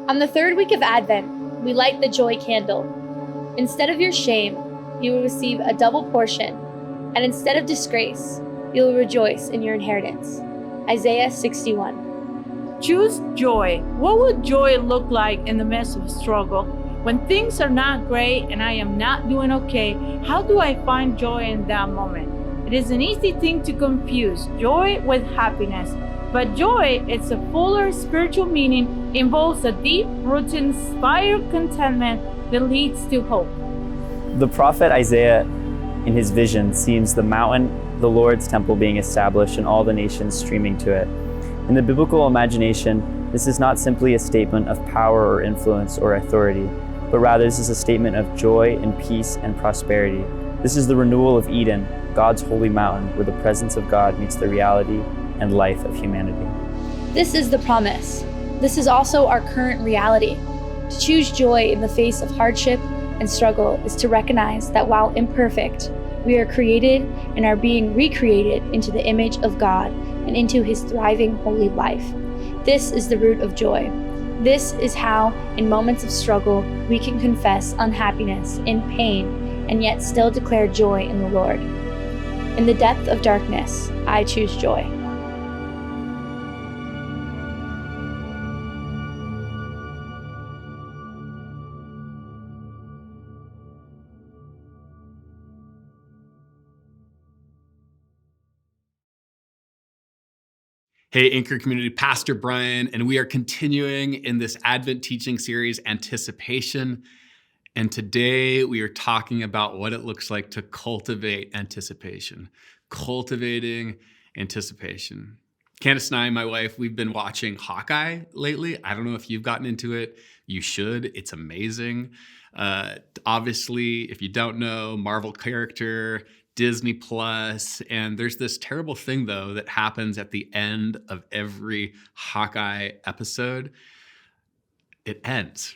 On the third week of Advent, we light the joy candle. Instead of your shame, you will receive a double portion, and instead of disgrace, you will rejoice in your inheritance. Isaiah 61. Choose joy. What would joy look like in the midst of a struggle? When things are not great and I am not doing okay, how do I find joy in that moment? It is an easy thing to confuse joy with happiness, but joy, it's a fuller spiritual meaning, involves a deep-rooted, inspired contentment that leads to hope. The prophet Isaiah, in his vision, sees the mountain, the Lord's temple being established and all the nations streaming to it. In the biblical imagination, this is not simply a statement of power or influence or authority, but rather this is a statement of joy and peace and prosperity. This is the renewal of Eden, God's holy mountain, where the presence of God meets the reality and life of humanity. This is the promise. This is also our current reality. To choose joy in the face of hardship and struggle is to recognize that while imperfect, we are created and are being recreated into the image of God and into His thriving holy life. This is the root of joy. This is how, in moments of struggle, we can confess unhappiness and pain and yet still declare joy in the Lord. In the depth of darkness, I choose joy. Hey, Anchor Community, Pastor Bryan, and we are continuing in this Advent teaching series, Anticipation. And today we are talking about what it looks like to cultivate anticipation, cultivating anticipation. Candace and I, my wife, we've been watching Hawkeye lately. I don't know if you've gotten into it. You should. It's amazing. Obviously, if you don't know, Marvel character, Disney Plus, and there's this terrible thing though that happens at the end of every Hawkeye episode. It ends.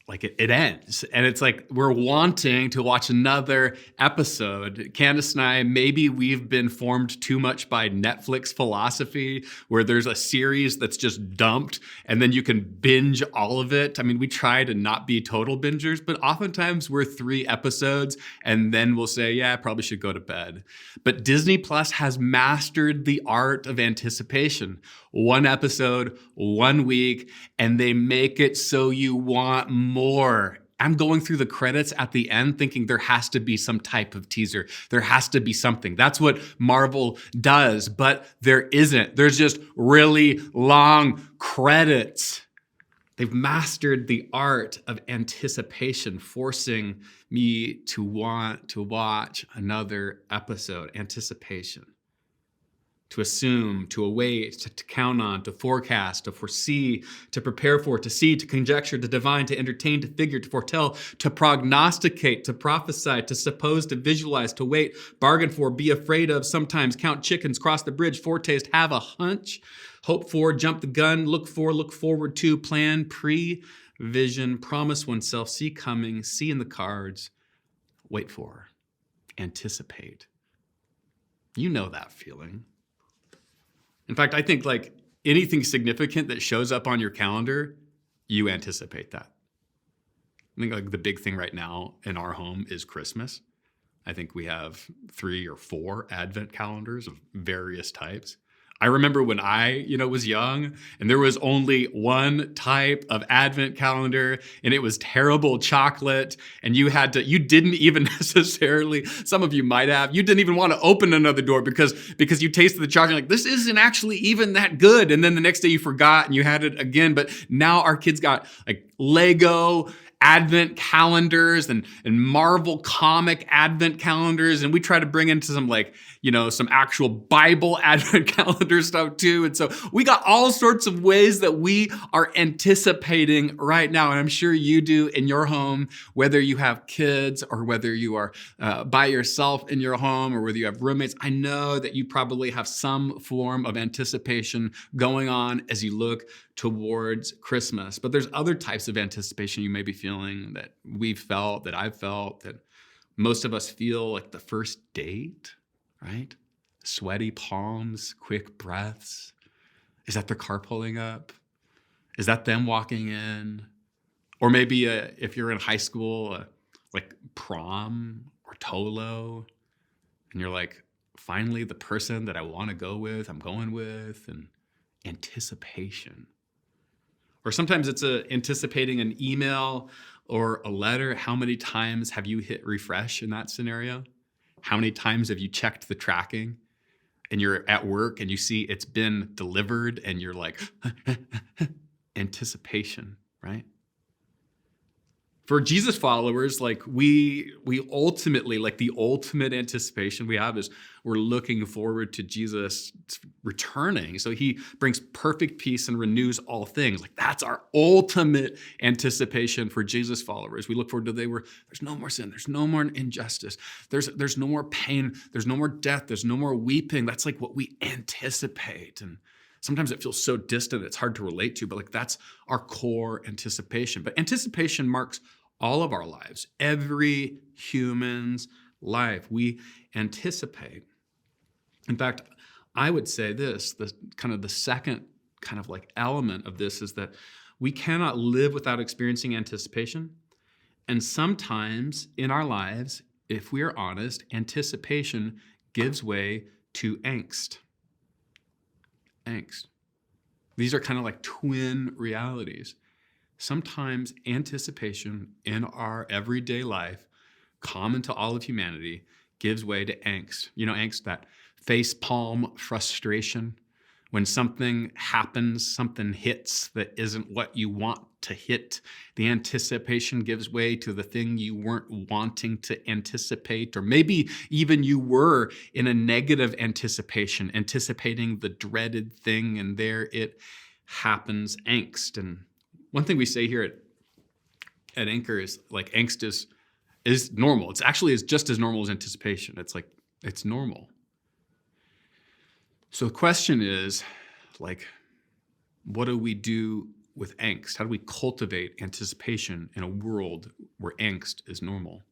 It ends. And it's like we're wanting to watch another episode. Candace and I, maybe we've been formed too much by Netflix philosophy where there's a series that's just dumped and then you can binge all of it. I mean, we try to not be total bingers, but oftentimes we're 3 episodes and then we'll say, yeah, I probably should go to bed. But Disney Plus has mastered the art of anticipation. 1 episode, 1 week, and they make it so you want more. I'm going through the credits at the end thinking there has to be some type of teaser. There has to be something. That's what Marvel does, but there isn't. There's just really long credits. They've mastered the art of anticipation, forcing me to want to watch another episode. Anticipation. To assume, to await, to count on, to forecast, to foresee, to prepare for, to see, to conjecture, to divine, to entertain, to figure, to foretell, to prognosticate, to prophesy, to suppose, to visualize, to wait, bargain for, be afraid of, sometimes count chickens, cross the bridge, foretaste, have a hunch, hope for, jump the gun, look for, look forward to, plan, pre-vision, promise oneself, see coming, see in the cards, wait for, anticipate. You know that feeling. In fact, I think anything significant that shows up on your calendar, you anticipate that. I think the big thing right now in our home is Christmas. I think we have 3 or 4 Advent calendars of various types. I remember when I, was young and there was only one type of Advent calendar and it was terrible chocolate and you didn't even necessarily, some of you might have, you didn't even want to open another door because you tasted the chocolate like, this isn't actually even that good. And then the next day you forgot and you had it again. But now our kids got Lego Advent calendars and Marvel comic Advent calendars. And we try to bring into some some actual Bible Advent calendar stuff too. And so we got all sorts of ways that we are anticipating right now. And I'm sure you do in your home, whether you have kids or whether you are by yourself in your home or whether you have roommates. I know that you probably have some form of anticipation going on as you look towards Christmas. But there's other types of anticipation you may be feeling that we've felt, that I've felt, that most of us feel like the first date, right? Sweaty palms, quick breaths. Is that the car pulling up? Is that them walking in? Or maybe if you're in high school, like prom or Tolo, and you're like, finally the person that I want to go with, I'm going with, and anticipation. Or sometimes it's anticipating an email or a letter. How many times have you hit refresh in that scenario? How many times have you checked the tracking and you're at work and you see it's been delivered and you're like, anticipation, right? For Jesus followers, like we ultimately, like the ultimate anticipation we have is we're looking forward to Jesus returning. So he brings perfect peace and renews all things. Like that's our ultimate anticipation for Jesus followers. We look forward to there's no more sin, there's no more injustice, there's no more pain, there's no more death, there's no more weeping. That's like what we anticipate. And sometimes it feels so distant, it's hard to relate to, but like that's our core anticipation. But anticipation marks all of our lives, every human's life. We anticipate. In fact, I would say the second kind of like element of this is that we cannot live without experiencing anticipation. And sometimes in our lives, if we are honest, anticipation gives way to angst. Angst. These are kind of like twin realities. Sometimes anticipation in our everyday life, common to all of humanity, gives way to angst. You know, angst, that face palm frustration. When something happens, something hits that isn't what you want to hit, the anticipation gives way to the thing you weren't wanting to anticipate, or maybe even you were in a negative anticipation, anticipating the dreaded thing, and there it happens, angst. And one thing we say here at Anchor is like angst is normal. It's actually just as normal as anticipation. It's like, it's normal. So the question is, like, what do we do with angst? How do we cultivate anticipation in a world where angst is normal?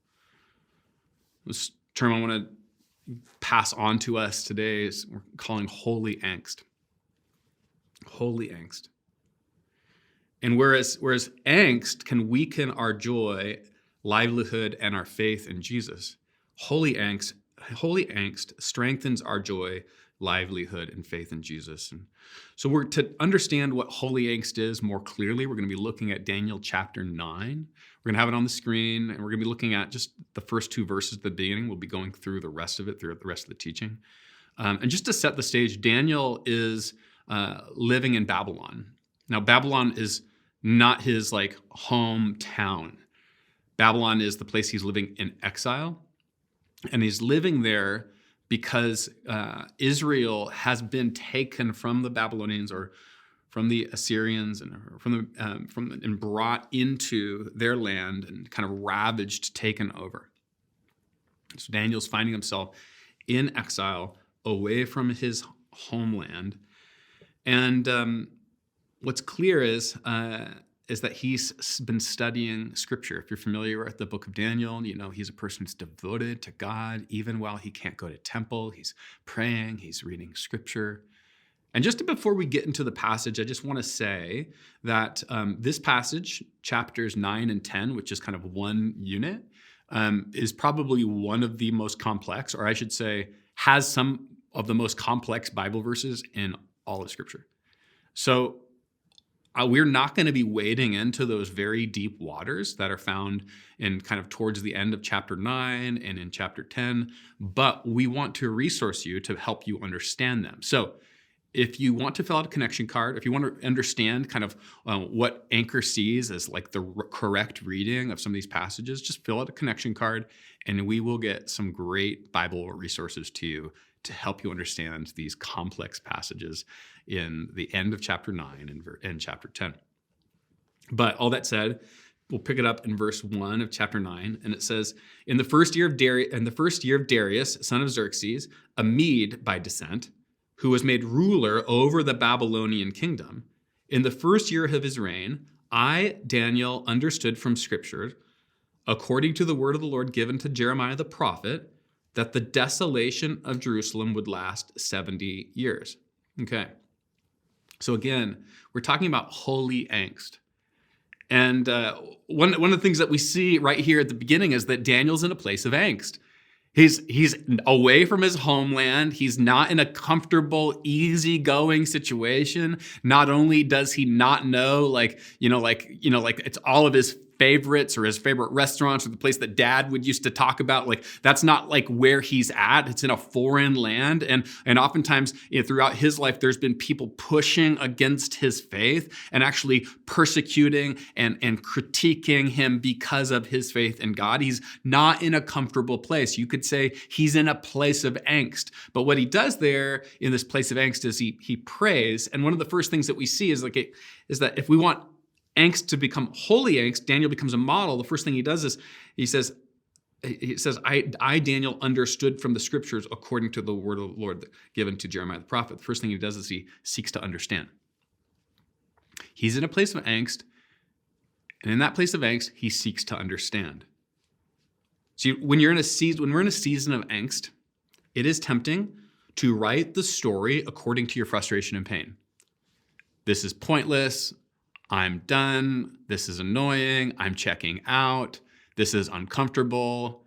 This term I want to pass on to us today is we're calling holy angst. Holy angst. And whereas angst can weaken our joy, livelihood, and our faith in Jesus, holy angst strengthens our joy, livelihood, and faith in Jesus. And so we're to understand what holy angst is more clearly, we're going to be looking at Daniel chapter 9. We're going to have it on the screen, and we're going to be looking at just the first two verses at the beginning. We'll be going through the rest of it, throughout the rest of the teaching. And just to set the stage, Daniel is living in Babylon. Now, Babylon is not his like hometown. Babylon is the place he's living in exile. And he's living there because Israel has been taken from the Babylonians or from the Assyrians and brought into their land and kind of ravaged, taken over. So Daniel's finding himself in exile, away from his homeland. And what's clear is that he's been studying scripture. If you're familiar with the book of Daniel, you know he's a person who's devoted to God. Even while he can't go to temple, he's praying, he's reading scripture. And just before we get into the passage, I just want to say that this passage, chapters 9 and 10, which is kind of one unit, is probably one of the most complex, or I should say, has some of the most complex Bible verses in all of scripture. So we're not going to be wading into those very deep waters that are found in kind of towards the end of chapter 9 and in chapter 10, but we want to resource you to help you understand them. So if you want to fill out a connection card, if you want to understand kind of what Anchor sees as like the correct reading of some of these passages, just fill out a connection card and we will get some great Bible resources to you to help you understand these complex passages in the end of chapter 9 and chapter 10. But all that said, we'll pick it up in verse 1 of chapter 9, and it says, In the first year of Darius, son of Xerxes, a Mede by descent, who was made ruler over the Babylonian kingdom, in the first year of his reign, I, Daniel, understood from Scripture, according to the word of the Lord given to Jeremiah the prophet, that the desolation of Jerusalem would last 70 years. Okay. So again, we're talking about holy angst. And one of the things that we see right here at the beginning is that Daniel's in a place of angst. He's away from his homeland. He's not in a comfortable, easygoing situation. Not only does he not know, like it's all of his favorites or his favorite restaurants or the place that dad would used to talk about, like that's not like where he's at. It's in a foreign land. And oftentimes throughout his life, there's been people pushing against his faith and actually persecuting and critiquing him because of his faith in God. He's not in a comfortable place. You could say he's in a place of angst. But what he does there in this place of angst is he prays. And one of the first things that we see is that if we want angst to become holy angst, Daniel becomes a model. The first thing he does is he says, I, Daniel, understood from the scriptures according to the word of the Lord given to Jeremiah the prophet. The first thing he does is he seeks to understand. He's in a place of angst, and in that place of angst, he seeks to understand. See, when we're in a season of angst, it is tempting to write the story according to your frustration and pain. This is pointless. I'm done. This is annoying. I'm checking out. This is uncomfortable.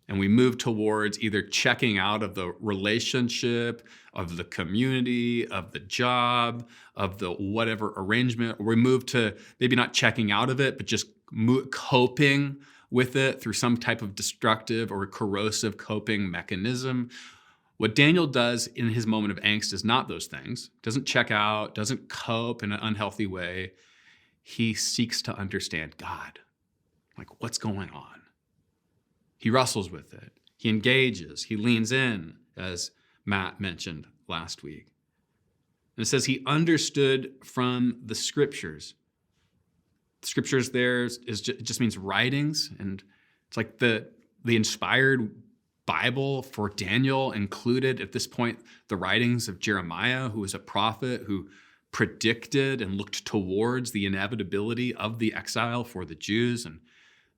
And we move towards either checking out of the relationship, of the community, of the job, of the whatever arrangement. Or we move to maybe not checking out of it, but just coping with it through some type of destructive or corrosive coping mechanism. What Daniel does in his moment of angst is not those things. Doesn't check out, doesn't cope in an unhealthy way. He seeks to understand God. Like, what's going on? He wrestles with it. He engages. He leans in, as Matt mentioned last week. And it says he understood from the scriptures. The scriptures there just means writings. And it's like the inspired Bible for Daniel included at this point the writings of Jeremiah, who was a prophet who predicted and looked towards the inevitability of the exile for the Jews. And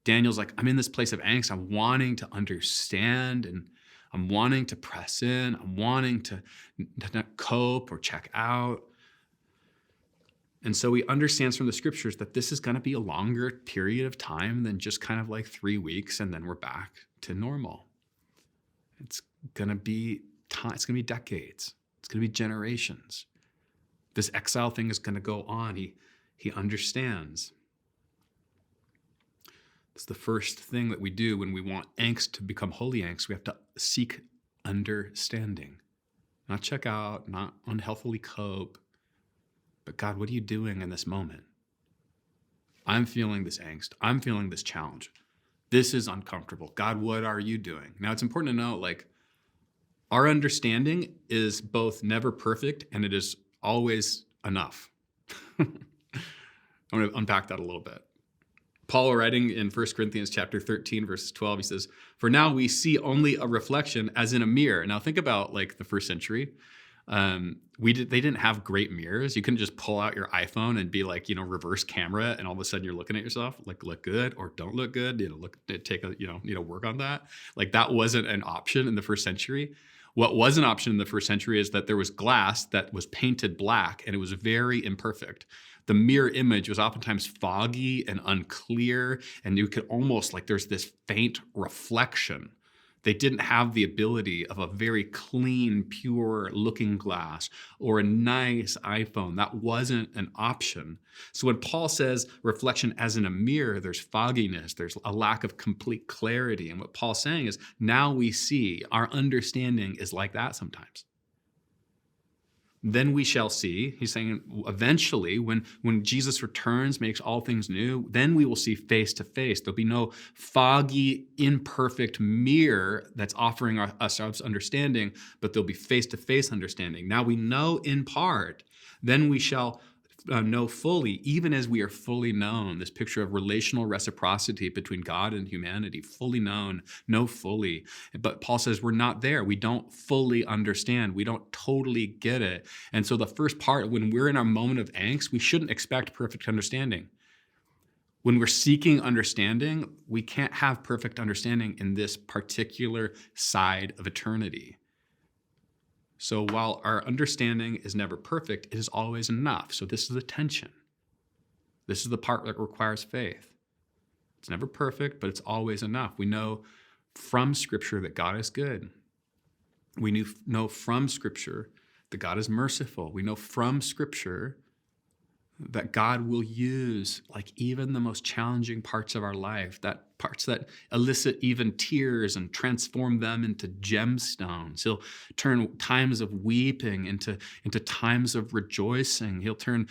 Daniel's like, I'm in this place of angst. I'm wanting to understand and I'm wanting to press in. I'm wanting to not cope or check out. And so he understands from the scriptures that this is going to be a longer period of time than just kind of like 3 weeks and then we're back to normal. It's going to be time. It's going to be decades. It's going to be generations. This exile thing is going to go on. He understands. It's the first thing that we do when we want angst to become holy angst. We have to seek understanding. Not check out, not unhealthily cope. But God, what are you doing in this moment? I'm feeling this angst. I'm feeling this challenge. This is uncomfortable. God, what are you doing? Now, it's important to know, like, our understanding is both never perfect and it is always enough. I'm going to unpack that a little bit. Paul, writing in 1 Corinthians chapter 13, verses 12, he says, "For now we see only a reflection as in a mirror." Now, think about, like, the first century. They didn't have great mirrors. You couldn't just pull out your iPhone and be like, reverse camera, and all of a sudden you're looking at yourself, like, look good or don't look good. Work on that. Like, that wasn't an option in the first century. What was an option in the first century is that there was glass that was painted black and it was very imperfect. The mirror image was oftentimes foggy and unclear, and you could almost, like, there's this faint reflection. They didn't have the ability of a very clean, pure looking glass or a nice iPhone. That wasn't an option. So when Paul says reflection as in a mirror, there's fogginess, there's a lack of complete clarity. And what Paul's saying is now we see our understanding is like that sometimes. Then we shall see, he's saying eventually when Jesus returns, makes all things new, then we will see face to face. There'll be no foggy, imperfect mirror that's offering us understanding, but there'll be face to face understanding. Now we know in part, then we shall know fully, even as we are fully known. This picture of relational reciprocity between God and humanity, fully known, know fully. But Paul says we're not there. We don't fully understand. We don't totally get it. And so the first part, when we're in our moment of angst, we shouldn't expect perfect understanding. When we're seeking understanding, we can't have perfect understanding in this particular side of eternity. So while our understanding is never perfect, it is always enough. So this is the tension. This is the part that requires faith. It's never perfect, but it's always enough. We know from Scripture that God is good. We know from Scripture that God is merciful. We know from Scripture that God will use like even the most challenging parts of our life, that parts that elicit even tears and transform them into gemstones. He'll turn times of weeping into times of rejoicing. He'll turn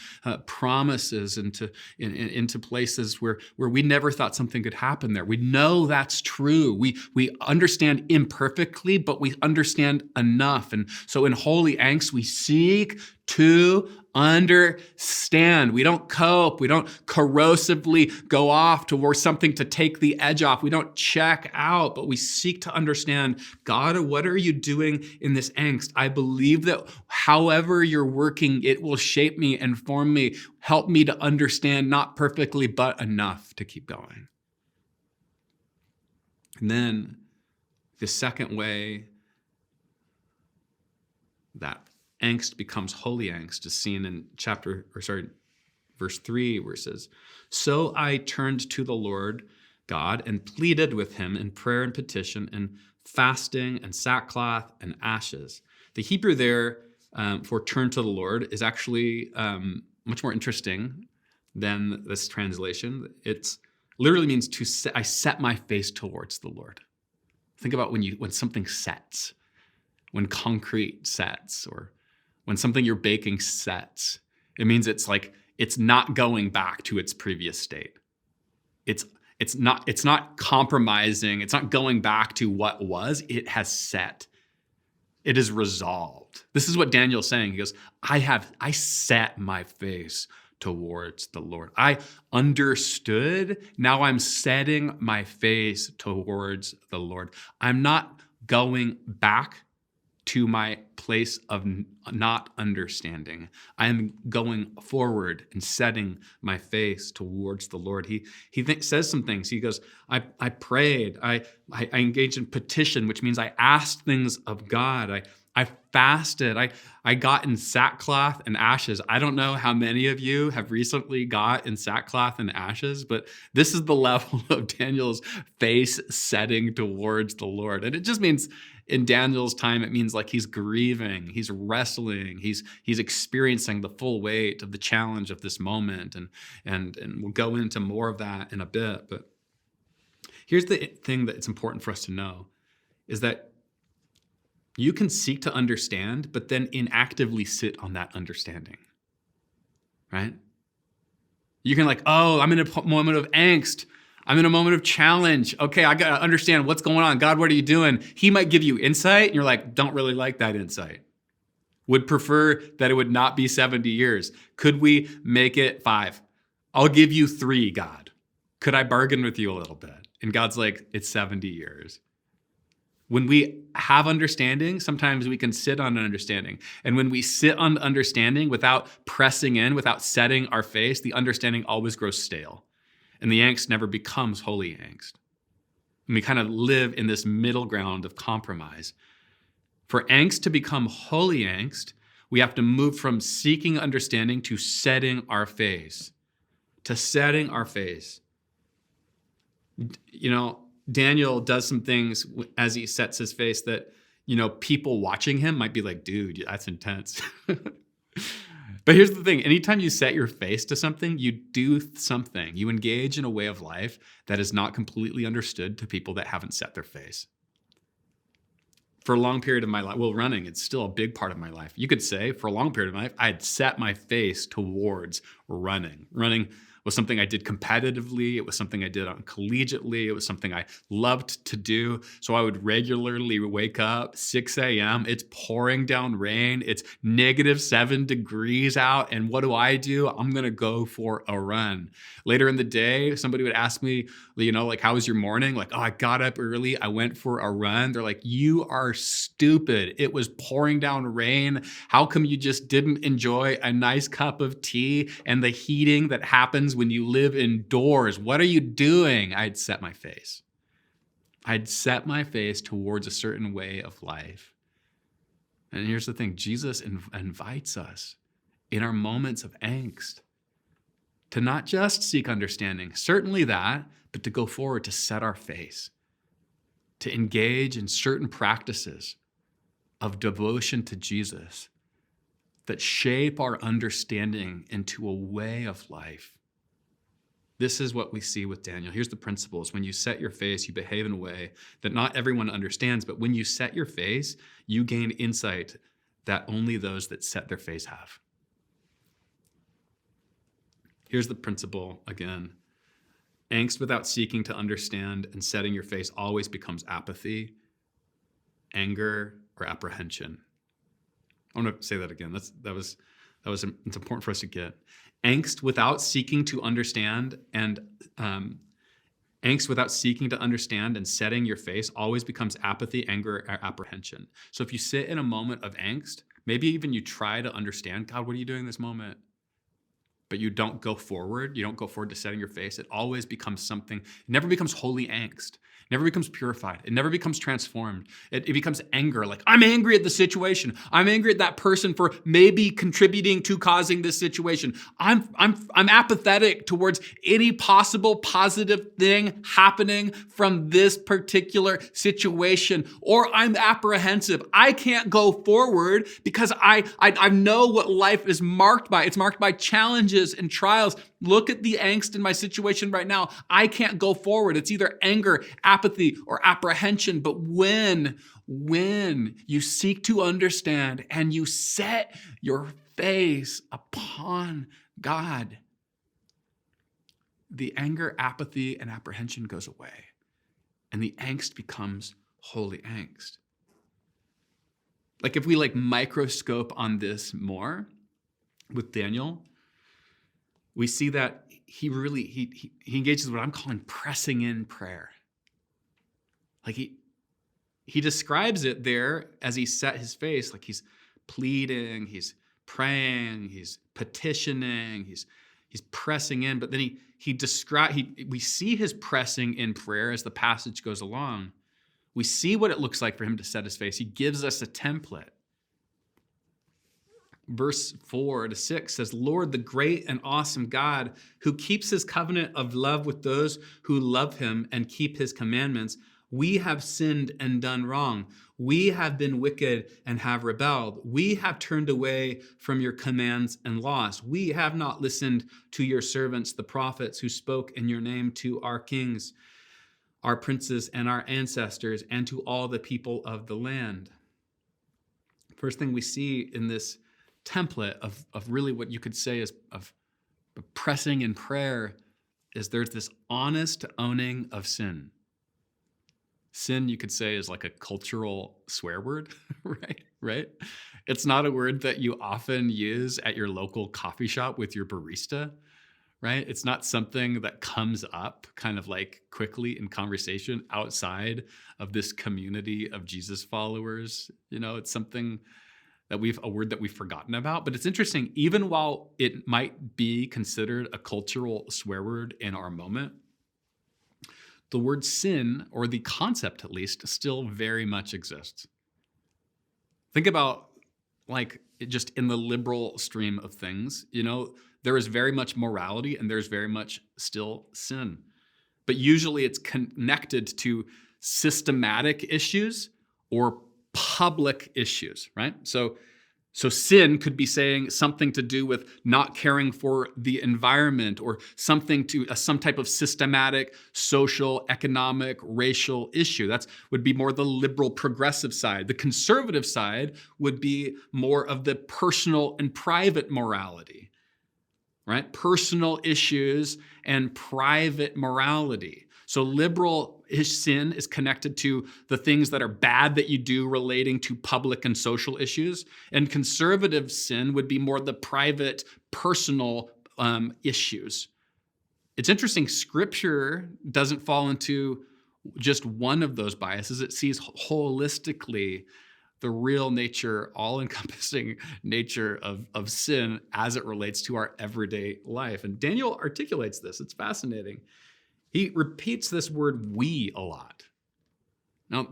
promises into places where we never thought something could happen there. We know that's true. We understand imperfectly, but we understand enough. And so in holy angst, we seek to understand. We don't cope. We don't corrosively go off towards something to take the edge off. We don't check out, but we seek to understand, God, what are you doing in this angst? I believe that however you're working, it will shape me and form me, help me to understand, not perfectly, but enough to keep going. And then the second way that angst becomes holy angst is seen in verse 3, where it says, "So I turned to the Lord God and pleaded with him in prayer and petition and fasting and sackcloth and ashes." The Hebrew there for turn to the Lord is actually much more interesting than this translation. It literally means I set my face towards the Lord. Think about when something sets, when concrete sets, or when something you're baking sets. It means it's not going back to its previous state. It's not compromising. It's not going back to what was. It has set. It is resolved. This is what Daniel's saying. He goes, I set my face towards the Lord. I understood. Now I'm setting my face towards the Lord. I'm not going back to my place of not understanding. I am going forward and setting my face towards the Lord. He says some things. He goes, I prayed. I engaged in petition, which means I asked things of God. I fasted. I got in sackcloth and ashes. I don't know how many of you have recently got in sackcloth and ashes, but this is the level of Daniel's face setting towards the Lord. And it just means in Daniel's time, it means like he's grieving, he's wrestling, he's experiencing the full weight of the challenge of this moment. And we'll go into more of that in a bit. But here's the thing that it's important for us to know is that you can seek to understand, but then inactively sit on that understanding, right? You can I'm in a moment of angst. I'm in a moment of challenge. Okay, I got to understand what's going on. God, what are you doing? He might give you insight, and you're like, don't really like that insight. Would prefer that it would not be 70 years. Could we make it 5? I'll give you 3, God. Could I bargain with you a little bit? And God's like, it's 70 years. When we have understanding, sometimes we can sit on an understanding. And when we sit on understanding without pressing in, without setting our face, the understanding always grows stale. And the angst never becomes holy angst. And we kind of live in this middle ground of compromise. For angst to become holy angst, we have to move from seeking understanding to setting our face. To setting our face. You know, Daniel does some things as he sets his face that, people watching him might be like, dude, that's intense. But here's the thing. Anytime you set your face to something, you do something. You engage in a way of life that is not completely understood to people that haven't set their face. For a long period of my life, running, it's still a big part of my life. You could say for a long period of my life, I had set my face towards running. Running was something I did competitively. It was something I did collegiately. It was something I loved to do. So I would regularly wake up 6 a.m. It's pouring down rain. It's -7 degrees out. And what do? I'm going to go for a run. Later in the day, somebody would ask me, how was your morning? I got up early. I went for a run. They're like, you are stupid. It was pouring down rain. How come you just didn't enjoy a nice cup of tea and the heating that happens when you live indoors? What are you doing? I'd set my face. I'd set my face towards a certain way of life. And here's the thing, Jesus invites us in our moments of angst to not just seek understanding, certainly that, but to go forward, to set our face, to engage in certain practices of devotion to Jesus that shape our understanding into a way of life. This is what we see with Daniel. Here's the principles. When you set your face, you behave in a way that not everyone understands, but when you set your face, you gain insight that only those that set their face have. Here's the principle again. Angst without seeking to understand and setting your face always becomes apathy, anger, or apprehension. I want to say that again. It's important for us to get. Angst without seeking to understand and setting your face always becomes apathy, anger, or apprehension. So if you sit in a moment of angst, maybe even you try to understand, God, what are you doing in this moment? But you don't go forward to setting your face, it always becomes something, it never becomes holy angst. It never becomes purified. It never becomes transformed. It becomes anger, like I'm angry at the situation. I'm angry at that person for maybe contributing to causing this situation. I'm apathetic towards any possible positive thing happening from this particular situation, or I'm apprehensive. I can't go forward because I know what life is marked by. It's marked by challenges and trials. Look at the angst in my situation right now. I can't go forward. It's either anger, apathy, or apprehension. But when you seek to understand and you set your face upon God, the anger, apathy, and apprehension goes away. And the angst becomes holy angst. Like if we microscope on this more with Daniel, we see that he engages with what I'm calling pressing in prayer. Like he describes it there as he set his face, like he's pleading, he's praying, he's petitioning, he's pressing in. But then we see his pressing in prayer as the passage goes along. We see what it looks like for him to set his face. He gives us a template. Verse 4-6 says, Lord, the great and awesome God, who keeps his covenant of love with those who love him and keep his commandments, we have sinned and done wrong. We have been wicked and have rebelled. We have turned away from your commands and laws. We have not listened to your servants, the prophets, who spoke in your name to our kings, our princes, and our ancestors, and to all the people of the land. First thing we see in this template of really what you could say is of pressing in prayer is there's this honest owning of sin. Sin, you could say, is like a cultural swear word, right? It's not a word that you often use at your local coffee shop with your barista, right? It's not something that comes up kind of like quickly in conversation outside of this community of Jesus followers. It's something that a word that we've forgotten about. But it's interesting, even while it might be considered a cultural swear word in our moment, the word sin, or the concept at least, still very much exists. Think about just in the liberal stream of things, there is very much morality and there's very much still sin. But usually it's connected to systematic issues or public issues, right? So sin could be saying something to do with not caring for the environment, or something to some type of systematic, social, economic, racial issue. That would be more the liberal progressive side. The conservative side would be more of the personal and private morality, right? Personal issues and private morality. So liberal sin is connected to the things that are bad that you do relating to public and social issues. And conservative sin would be more the private, personal issues. It's interesting, Scripture doesn't fall into just one of those biases. It sees holistically the real nature, all-encompassing nature of sin as it relates to our everyday life. And Daniel articulates this. It's fascinating. He repeats this word "we" a lot. Now,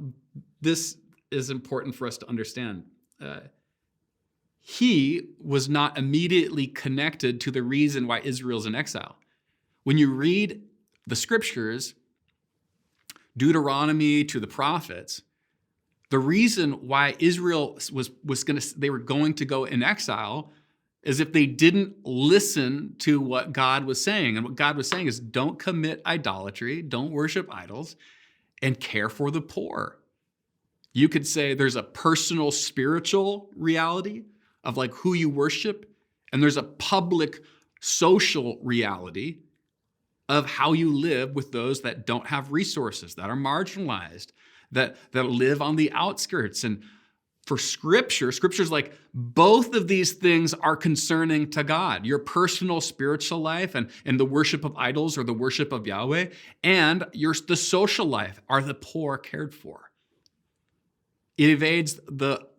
this is important for us to understand. he was not immediately connected to the reason why Israel's in exile. When you read the scriptures, Deuteronomy to the prophets, the reason why Israel they were going to go in exile is if they didn't listen to what God was saying. And what God was saying is, don't commit idolatry, don't worship idols, and care for the poor. You could say there's a personal spiritual reality of like who you worship, and there's a public social reality of how you live with those that don't have resources, that are marginalized, that live on the outskirts. And for Scripture's like both of these things are concerning to God. Your personal spiritual life and the worship of idols or the worship of Yahweh, and the social life, are the poor cared for. It evades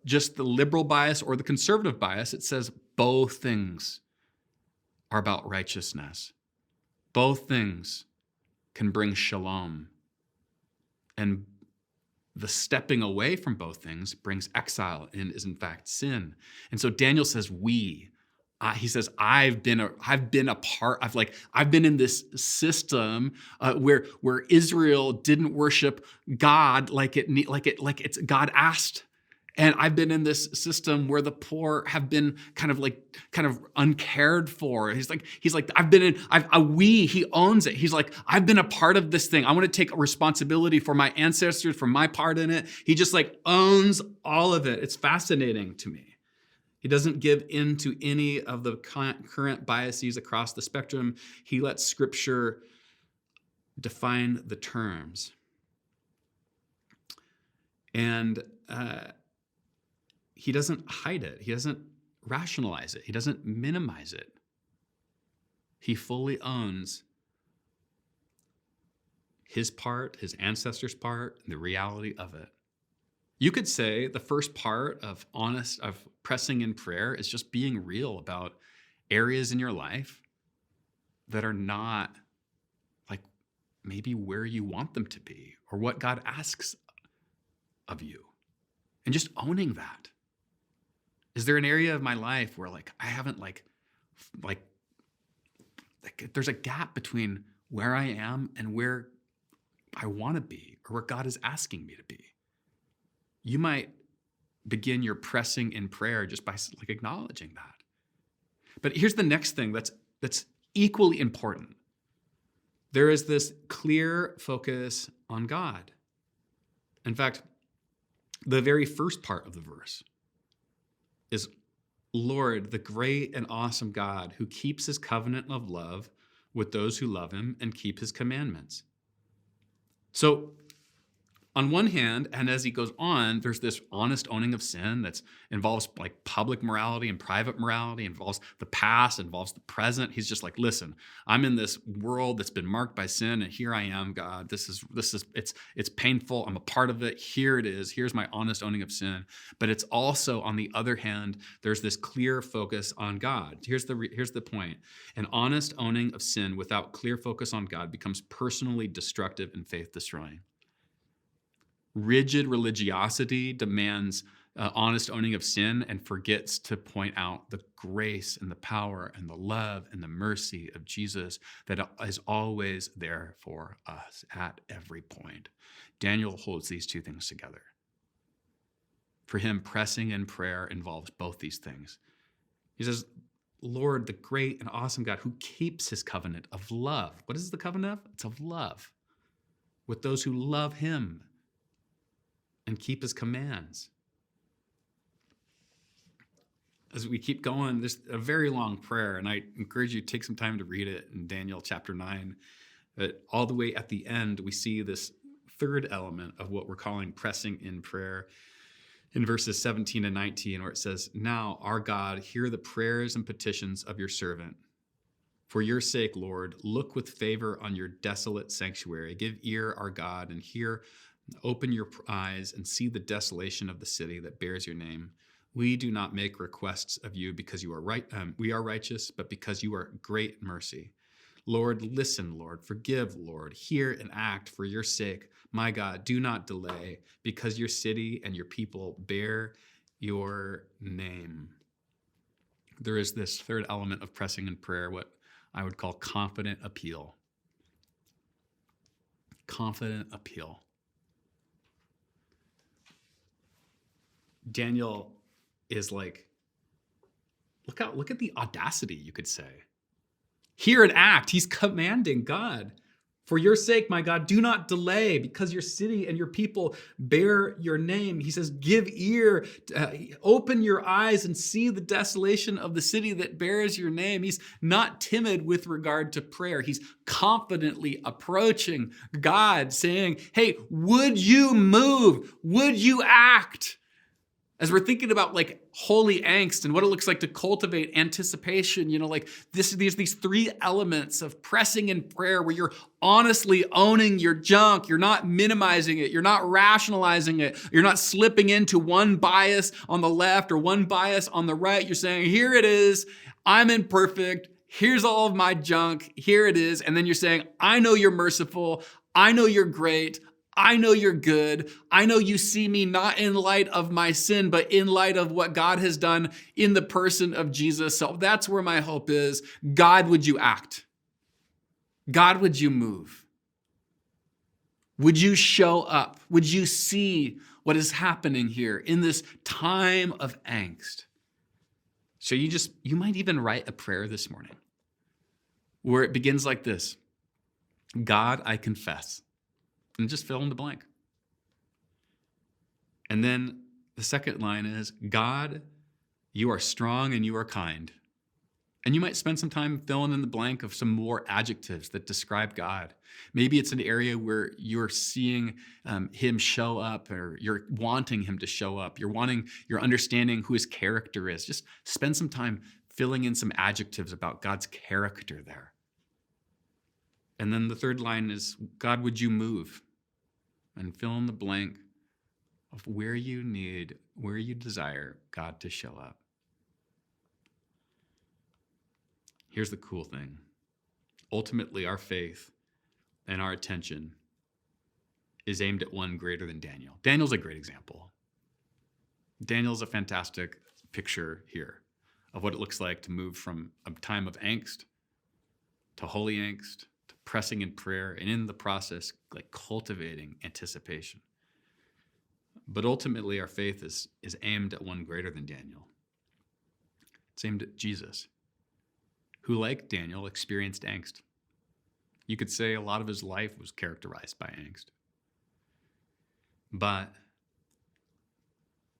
just the liberal bias or the conservative bias. It says both things are about righteousness. Both things can bring shalom. And the stepping away from both things brings exile and is in fact sin. And so Daniel says, he says, I've been in this system where Israel didn't worship God like it's God asked. And I've been in this system where the poor have been kind of uncared for. He owns it. He's like, I've been a part of this thing. I want to take responsibility for my ancestors, for my part in it. He just like owns all of it. It's fascinating to me. He doesn't give in to any of the current biases across the spectrum. He lets Scripture define the terms. And he doesn't hide it. He doesn't rationalize it. He doesn't minimize it. He fully owns his part, his ancestors' part, and the reality of it. You could say the first part of pressing in prayer is just being real about areas in your life that are not like maybe where you want them to be or what God asks of you. And just owning that. Is there an area of my life where like I haven't like there's a gap between where I am and where I want to be or where God is asking me to be? You might begin your pressing in prayer just by like acknowledging that. But here's the next thing that's equally important. There is this clear focus on God. In fact, the very first part of the verse is, Lord, the great and awesome God who keeps his covenant of love with those who love him and keep his commandments. So on one hand, and as he goes on, there's this honest owning of sin that involves like public morality and private morality, involves the past, involves the present. He's just like, listen, I'm in this world that's been marked by sin, and here I am, God. It's painful. I'm a part of it. Here it is. Here's my honest owning of sin. But it's also, on the other hand, there's this clear focus on God. Here's the point. An honest owning of sin without clear focus on God becomes personally destructive and faith destroying. Rigid religiosity demands honest owning of sin and forgets to point out the grace and the power and the love and the mercy of Jesus that is always there for us at every point. Daniel holds these two things together. For him, pressing in prayer involves both these things. He says, Lord, the great and awesome God who keeps his covenant of love. What is the covenant of? It's of love with those who love him and keep his commands. As we keep going, there's a very long prayer, and I encourage you to take some time to read it in Daniel chapter 9. But all the way at the end, we see this third element of what we're calling pressing in prayer in verses 17 and 19, where it says, now, our God, hear the prayers and petitions of your servant. For your sake, Lord, look with favor on your desolate sanctuary. Give ear, our God, and hear. Open your eyes and see the desolation of the city that bears your name. We do not make requests of you because you are right. We are righteous, but because you are great mercy. Lord, listen, Lord, forgive, Lord, hear and act for your sake. My God, do not delay, because your city and your people bear your name. there is this third element of pressing in prayer, what I would call confident appeal. Confident appeal. Daniel is like, look at the audacity, you could say. Hear and act. He's commanding God. For your sake, my God, do not delay, because your city and your people bear your name. He says, give ear, open your eyes and see the desolation of the city that bears your name. He's not timid with regard to prayer. He's confidently approaching God, saying, hey, would you move? Would you act? As we're thinking about like holy angst and what it looks like to cultivate anticipation, like these three elements of pressing in prayer where you're honestly owning your junk. You're not minimizing it. You're not rationalizing it. You're not slipping into one bias on the left or one bias on the right. You're saying, here it is. I'm imperfect. Here's all of my junk. Here it is. And then you're saying, I know you're merciful. I know you're great. I know you're good. I know you see me not in light of my sin, but in light of what God has done in the person of Jesus. So that's where my hope is. God, would you act? God, would you move? Would you show up? Would you see what is happening here in this time of angst? So you might even write a prayer this morning where it begins like this. God, I confess. And just fill in the blank. And then the second line is, God, you are strong and you are kind. And you might spend some time filling in the blank of some more adjectives that describe God. Maybe it's an area where you're seeing him show up, or you're wanting him to show up. You're understanding who his character is. Just spend some time filling in some adjectives about God's character there. And then the third line is, God, would you move? And fill in the blank of where you desire God to show up. Here's the cool thing. Ultimately, our faith and our attention is aimed at one greater than Daniel. Daniel's a great example. Daniel's a fantastic picture here of what it looks like to move from a time of angst to holy angst, pressing in prayer, and in the process, like cultivating anticipation. But ultimately, our faith is aimed at one greater than Daniel. It's aimed at Jesus, who, like Daniel, experienced angst. You could say a lot of his life was characterized by angst. But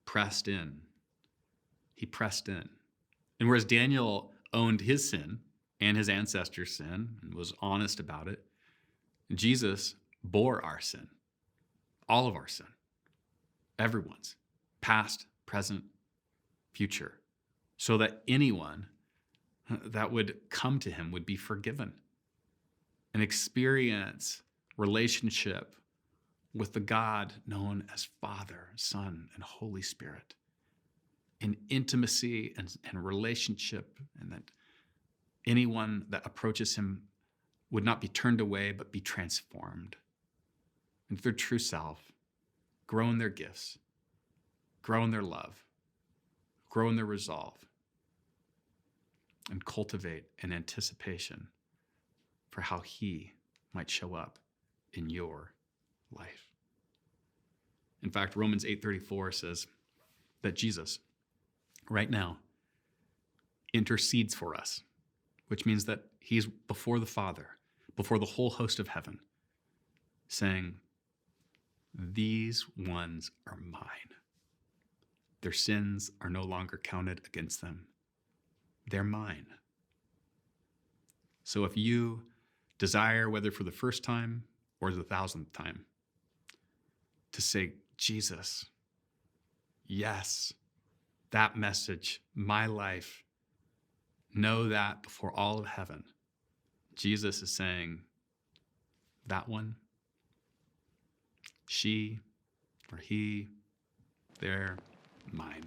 pressed in. He pressed in. And whereas Daniel owned his sin, and his ancestors' sin, and was honest about it, Jesus bore our sin, all of our sin, everyone's, past, present, future, so that anyone that would come to him would be forgiven and experience relationship with the God known as Father, Son, and Holy Spirit in intimacy and relationship, and that anyone that approaches him would not be turned away, but be transformed into their true self, grow in their gifts, grow in their love, grow in their resolve, and cultivate an anticipation for how he might show up in your life. In fact, Romans 8:34 says that Jesus, right now, intercedes for us, which means that he's before the Father, before the whole host of heaven, saying, these ones are mine. Their sins are no longer counted against them. They're mine. So if you desire, whether for the first time or the 1,000th time, to say, Jesus, yes, that message, my life, know that before all of heaven, Jesus is saying, that one, she or he, they're mine.